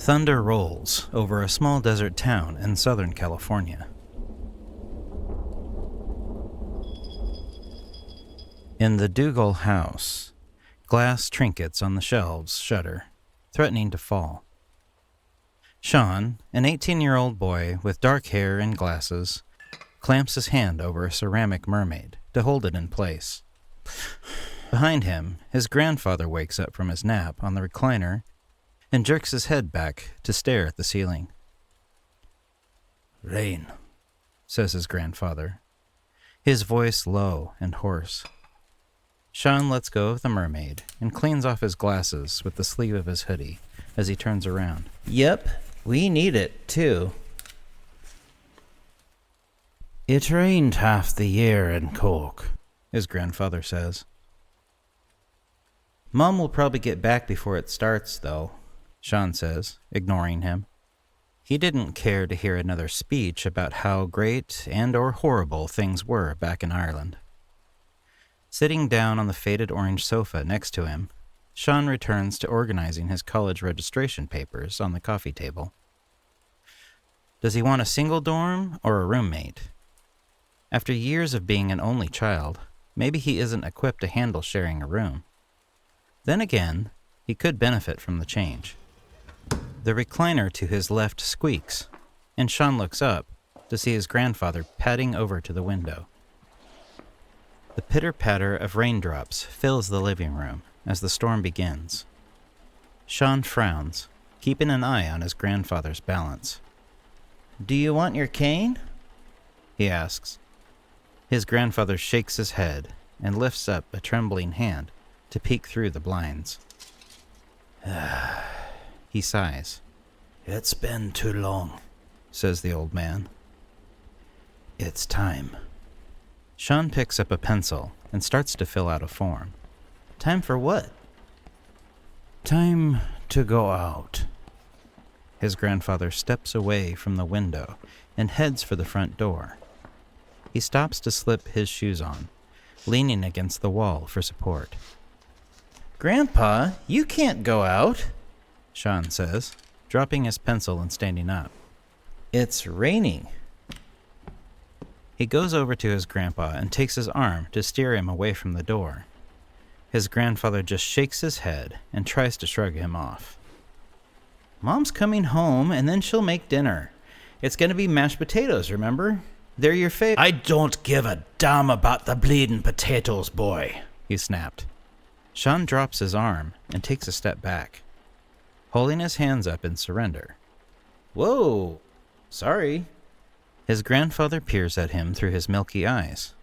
Thunder rolls over a small desert town in Southern California. In the Dougal house, glass trinkets on the shelves shudder, threatening to fall. Sean, an 18-year-old boy with dark hair and glasses, clamps his hand over a ceramic mermaid to hold it in place. Behind him, his grandfather wakes up from his nap on the recliner and jerks his head back to stare at the ceiling. "Rain," says his grandfather, his voice low and hoarse. Sean lets go of the mermaid and cleans off his glasses with the sleeve of his hoodie as he turns around. "Yep, we need it, too." "It rained half the year in Cork," his grandfather says. "Mom will probably get back before it starts, though," Sean says, ignoring him. He didn't care to hear another speech about how great and or horrible things were back in Ireland. Sitting down on the faded orange sofa next to him, Sean returns to organizing his college registration papers on the coffee table. Does he want a single dorm or a roommate? After years of being an only child, maybe he isn't equipped to handle sharing a room. Then again, he could benefit from the change. The recliner to his left squeaks, and Sean looks up to see his grandfather padding over to the window. The pitter-patter of raindrops fills the living room as the storm begins. Sean frowns, keeping an eye on his grandfather's balance. "Do you want your cane?" he asks. His grandfather shakes his head and lifts up a trembling hand to peek through the blinds. He sighs. "It's been too long," says the old man. "It's time." Sean picks up a pencil and starts to fill out a form. "Time for what?" "Time to go out." His grandfather steps away from the window and heads for the front door. He stops to slip his shoes on, leaning against the wall for support. "Grandpa, you can't go out," Sean says, dropping his pencil and standing up. "It's raining." He goes over to his grandpa and takes his arm to steer him away from the door. His grandfather just shakes his head and tries to shrug him off. "Mom's coming home, and then she'll make dinner. It's going to be mashed potatoes, remember? They're your favorite." "I don't give a damn about the bleeding potatoes, boy," he snapped. Sean drops his arm and takes a step back, holding his hands up in surrender. "Whoa, sorry." His grandfather peers at him through his milky eyes,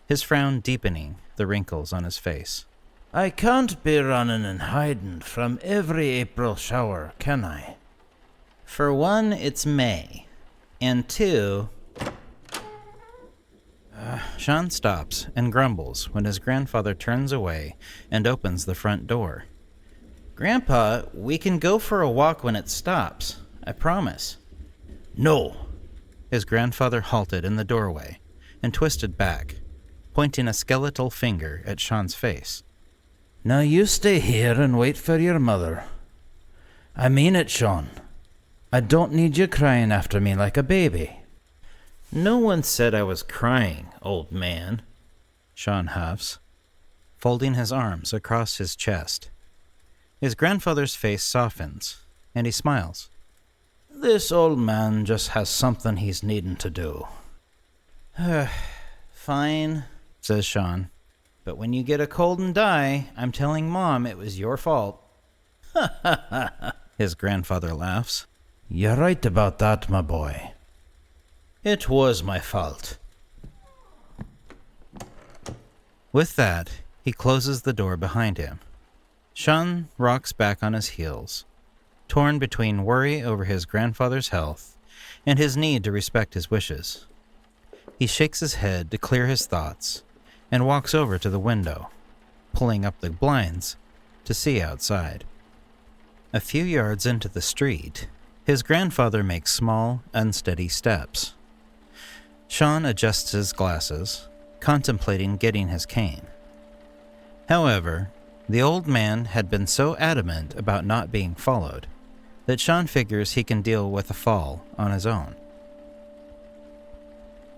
his frown deepening the wrinkles on his face. "I can't be running and hiding from every April shower, can I?" "For one, it's May. And two..." Sean stops and grumbles when his grandfather turns away and opens the front door. "Grandpa, we can go for a walk when it stops. I promise." "No." His grandfather halted in the doorway and twisted back, pointing a skeletal finger at Sean's face. "Now you stay here and wait for your mother. I mean it, Sean. I don't need you crying after me like a baby." "No one said I was crying, old man," Sean huffs, folding his arms across his chest. His grandfather's face softens, and he smiles. "This old man just has something he's needing to do." "Fine," says Sean. "But when you get a cold and die, I'm telling Mom it was your fault." His grandfather laughs. "You're right about that, my boy." "It was my fault." With that, he closes the door behind him. Sean rocks back on his heels, torn between worry over his grandfather's health and his need to respect his wishes. He shakes his head to clear his thoughts and walks over to the window, pulling up the blinds to see outside. A few yards into the street, his grandfather makes small, unsteady steps. Sean adjusts his glasses, contemplating getting his cane. However, the old man had been so adamant about not being followed that Sean figures he can deal with a fall on his own.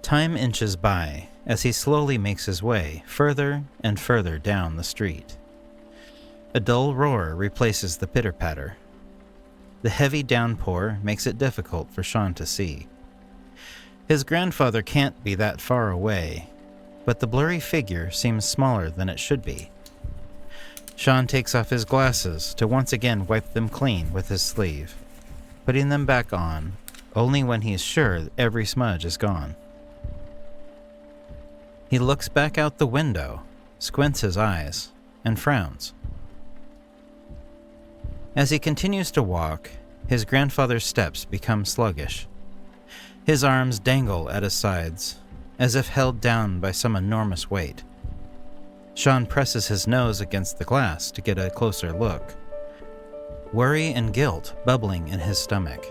Time inches by as he slowly makes his way further and further down the street. A dull roar replaces the pitter-patter. The heavy downpour makes it difficult for Sean to see. His grandfather can't be that far away, but the blurry figure seems smaller than it should be. Sean takes off his glasses to once again wipe them clean with his sleeve, putting them back on only when he's sure every smudge is gone. He looks back out the window, squints his eyes, and frowns. As he continues to walk, his grandfather's steps become sluggish. His arms dangle at his sides, as if held down by some enormous weight. Sean presses his nose against the glass to get a closer look, worry and guilt bubbling in his stomach.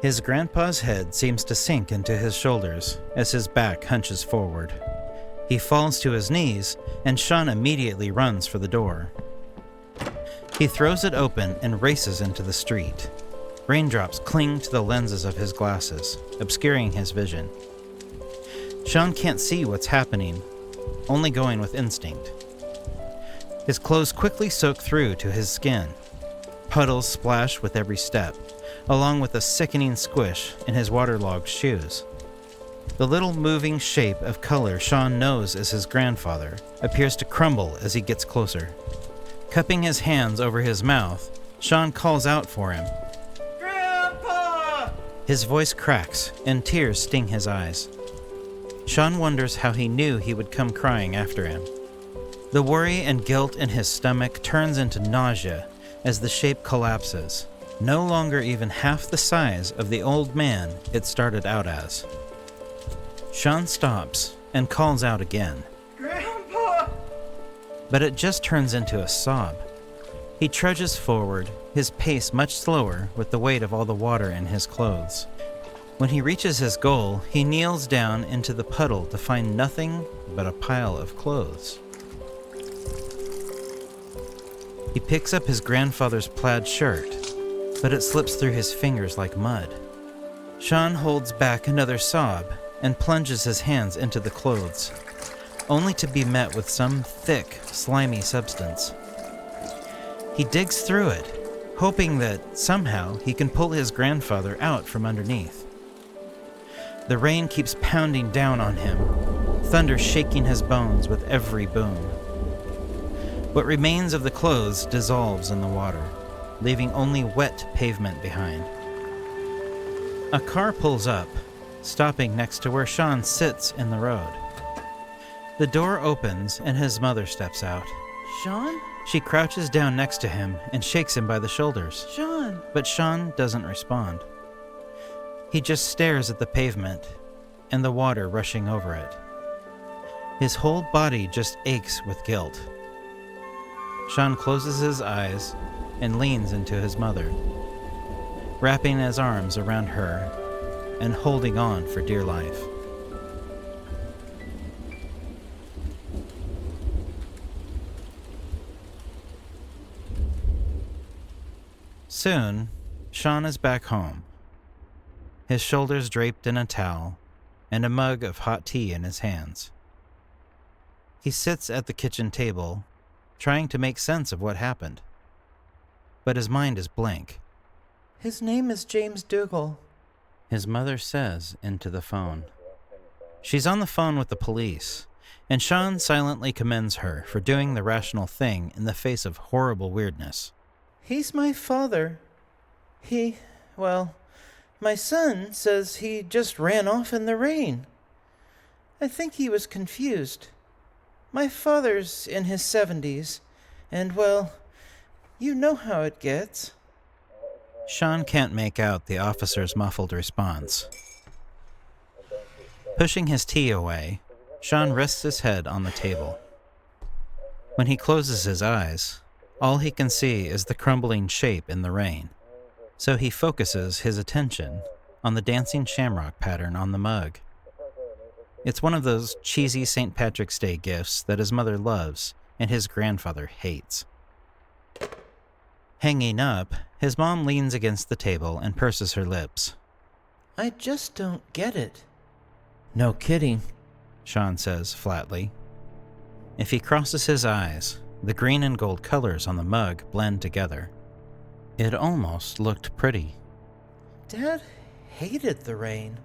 His grandpa's head seems to sink into his shoulders as his back hunches forward. He falls to his knees, and Sean immediately runs for the door. He throws it open and races into the street. Raindrops cling to the lenses of his glasses, obscuring his vision. Sean can't see what's happening, only going with instinct. His clothes quickly soak through to his skin. Puddles splash with every step, along with a sickening squish in his waterlogged shoes. The little moving shape of color Sean knows as his grandfather appears to crumble as he gets closer. Cupping his hands over his mouth, Sean calls out for him. "Grandpa!" His voice cracks, and tears sting his eyes. Sean wonders how he knew he would come crying after him. The worry and guilt in his stomach turns into nausea as the shape collapses, no longer even half the size of the old man it started out as. Sean stops and calls out again. "Grandpa!" But it just turns into a sob. He trudges forward, his pace much slower with the weight of all the water in his clothes. When he reaches his goal, he kneels down into the puddle to find nothing but a pile of clothes. He picks up his grandfather's plaid shirt, but it slips through his fingers like mud. Sean holds back another sob and plunges his hands into the clothes, only to be met with some thick, slimy substance. He digs through it, hoping that somehow he can pull his grandfather out from underneath. The rain keeps pounding down on him, thunder shaking his bones with every boom. What remains of the clothes dissolves in the water, leaving only wet pavement behind. A car pulls up, stopping next to where Sean sits in the road. The door opens and his mother steps out. "Sean? She crouches down next to him and shakes him by the shoulders. Sean!" But Sean doesn't respond. He just stares at the pavement and the water rushing over it. His whole body just aches with guilt. Sean closes his eyes and leans into his mother, wrapping his arms around her and holding on for dear life. Soon, Sean is back home, his shoulders draped in a towel and a mug of hot tea in his hands. He sits at the kitchen table, trying to make sense of what happened. But his mind is blank. "His name is James Dougal," his mother says into the phone. She's on the phone with the police, and Sean silently commends her for doing the rational thing in the face of horrible weirdness. "He's my father. My son says he just ran off in the rain. I think he was confused. My father's in his 70s, and you know how it gets." Sean can't make out the officer's muffled response. Pushing his tea away, Sean rests his head on the table. When he closes his eyes, all he can see is the crumbling shape in the rain, so he focuses his attention on the dancing shamrock pattern on the mug. It's one of those cheesy St. Patrick's Day gifts that his mother loves and his grandfather hates. Hanging up, his mom leans against the table and purses her lips. I just don't get it. No kidding, Sean says flatly. If he crosses his eyes, the green and gold colors on the mug blend together. It almost looked pretty, Dad hated the rain.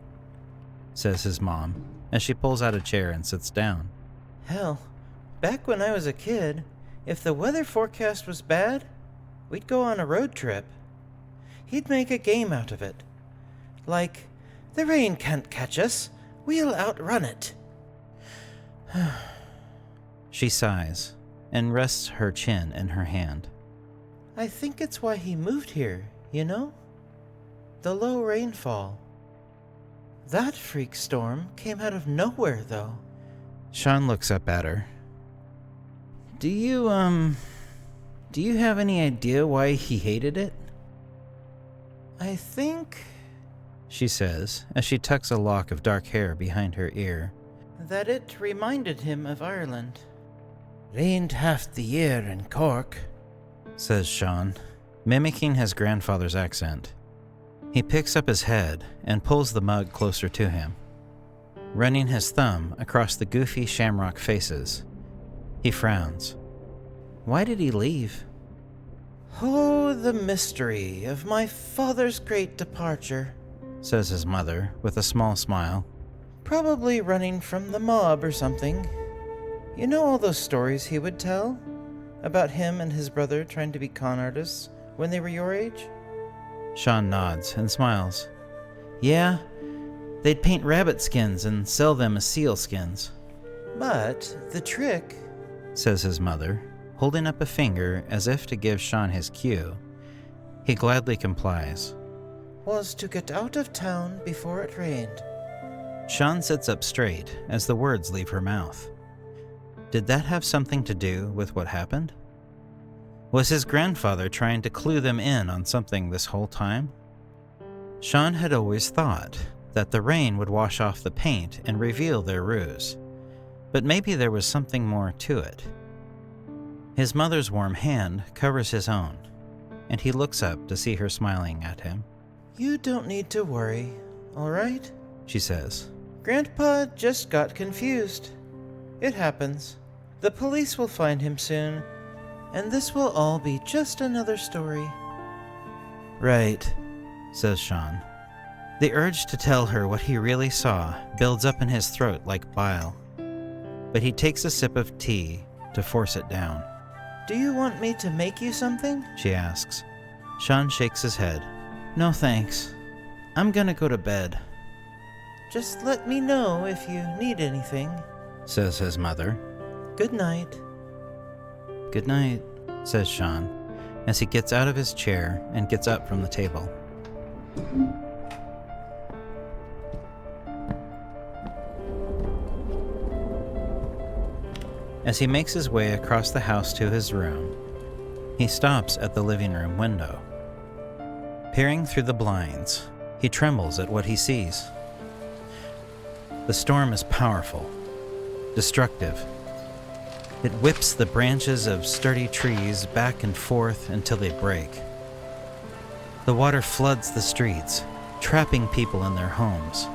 says his mom, as she pulls out a chair and sits down. Hell, back when I was a kid, if the weather forecast was bad, we'd go on a road trip. He'd make a game out of it. Like, the rain can't catch us, we'll outrun it. She sighs and rests her chin in her hand. I think it's why he moved here, you know? The low rainfall. That freak storm came out of nowhere, though. Sean looks up at her. Do you have any idea why he hated it? I think She says, as she tucks a lock of dark hair behind her ear. that it reminded him of Ireland. Rained half the year in Cork, Says Sean, mimicking his grandfather's accent. He picks up his head and pulls the mug closer to him. Running his thumb across the goofy shamrock faces, he frowns. Why did he leave? Oh, the mystery of my father's great departure. Says his mother with a small smile. Probably running from the mob or something. You know all those stories he would tell? About him and his brother trying to be con artists when they were your age? Sean nods and smiles. Yeah, they'd paint rabbit skins and sell them as seal skins, But the trick, says his mother, holding up a finger as if to give Sean his cue. He gladly complies. was to get out of town before it rained. Sean sits up straight as the words leave her mouth. Did that have something to do with what happened? Was his grandfather trying to clue them in on something this whole time? Sean had always thought that the rain would wash off the paint and reveal their ruse, but maybe there was something more to it. His mother's warm hand covers his own, and he looks up to see her smiling at him. You don't need to worry, all right? She says, Grandpa just got confused. It happens. The police will find him soon, and this will all be just another story. Right, says Sean. The urge to tell her what he really saw builds up in his throat like bile, but he takes a sip of tea to force it down. Do you want me to make you something? She asks. Sean shakes his head. No thanks. I'm gonna go to bed, Just let me know if you need anything. says his mother. Good night. Good night, says Sean, as he gets out of his chair and gets up from the table. As he makes his way across the house to his room, he stops at the living room window. Peering through the blinds, he trembles at what he sees. The storm is powerful, destructive. It whips the branches of sturdy trees back and forth until they break. The water floods the streets, trapping people in their homes.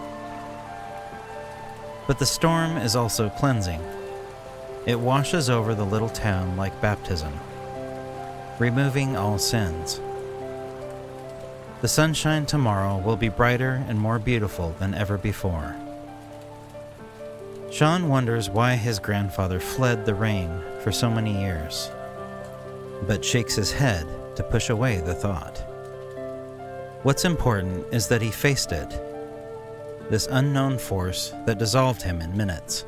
But the storm is also cleansing. It washes over the little town like baptism, removing all sins. The sunshine tomorrow will be brighter and more beautiful than ever before. Sean wonders why his grandfather fled the rain for so many years, but shakes his head to push away the thought. What's important is that he faced it, this unknown force that dissolved him in minutes.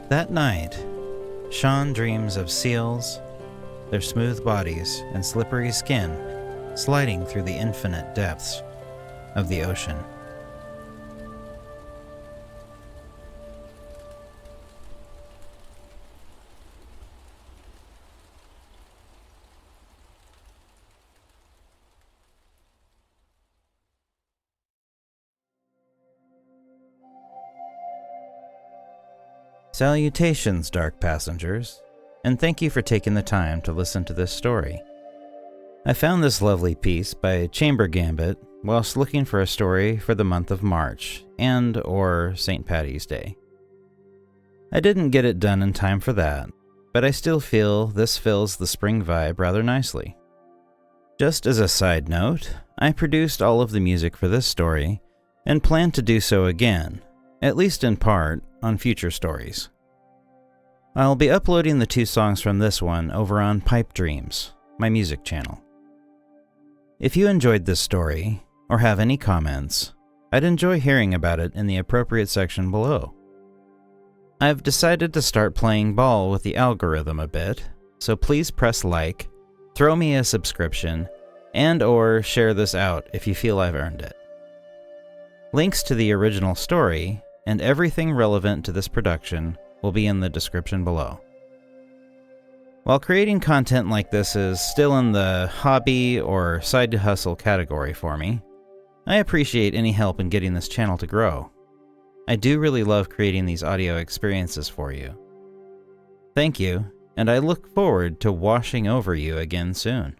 That night, Sean dreams of seals, their smooth bodies and slippery skin sliding through the infinite depths of the ocean. Salutations, dark passengers, and thank you for taking the time to listen to this story. I found this lovely piece by Chambergambit whilst looking for a story for the month of March and or St. Paddy's Day. I didn't get it done in time for that, but I still feel this fills the spring vibe rather nicely. Just as a side note, I produced all of the music for this story and plan to do so again, at least in part, on future stories. I'll be uploading the 2 songs from this one over on Pipe Dreams, my music channel. If you enjoyed this story, or have any comments, I'd enjoy hearing about it in the appropriate section below. I've decided to start playing ball with the algorithm a bit, so please press like, throw me a subscription, and or share this out if you feel I've earned it. Links to the original story and everything relevant to this production will be in the description below. While creating content like this is still in the hobby or side hustle category for me, I appreciate any help in getting this channel to grow. I do really love creating these audio experiences for you. Thank you, and I look forward to washing over you again soon.